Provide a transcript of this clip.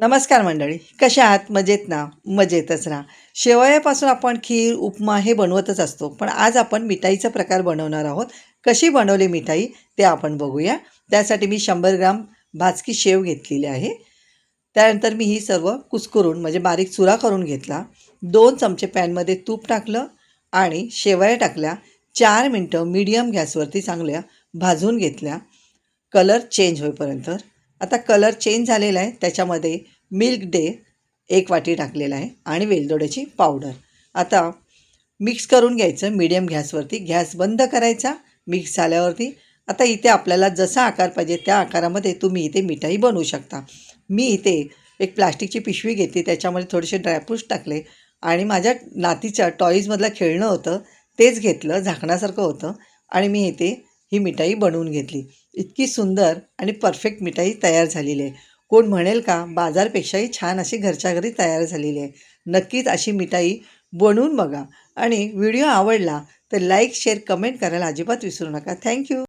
नमस्कार मंडळी, कशा आहात? मजेत ना? मजेतच राहा. शेवयापासून आपण खीर, उपमा हे बनवतच असतो. पण आज आपण मिठाईचा प्रकार बनवणार आहोत. कशी बनवली मिठाई ते आपण बघूया. त्यासाठी मी 100 ग्राम भाजकी शेव घेतलेली आहे. त्यानंतर मी ही सर्व कुस्करून म्हणजे बारीक चुरा करून घेतला. 2 चमचे पॅनमध्ये तूप टाकलं आणि शेवया टाकल्या. 4 मिनटं मीडियम गॅसवरती चांगल्या भाजून घेतल्या. कलर चेंज होईपर्यंत. आता कलर चेंज झालेला आहे. त्याच्यामध्ये मिल्क डे 1 वाटी टाकलेला आहे आणि वेलदोड्याची पावडर. आता मिक्स करून घ्यायचं मीडियम गॅसवरती. गॅस बंद करायचा मिक्स झाल्यावरती. आता इथे आपल्याला जसा आकार पाहिजे त्या आकारामध्ये तुम्ही इथे मिठाई बनवू शकता. मी इथे एक प्लास्टिकची पिशवी घेतली, त्याच्यामध्ये थोडेसे ड्रायफ्रूट्स टाकले आणि माझ्या नातीच्या टॉईजमधलं खेळणं होतं तेच घेतलं, झाकणासारखं होतं आणि मी इथे ही मिठाई बनवून घेतली. इतकी सुंदर आणि परफेक्ट मिठाई तयार झालेली आहे. कोण म्हणेल का बाजारपेक्षाही छान अशी घरच्या घरी तयार झालेली आहे. नक्कीच अशी मिठाई बनवून बघा आणि व्हिडिओ आवडला तर लाईक, शेअर, कमेंट करायला अजिबात विसरू नका. थँक्यू.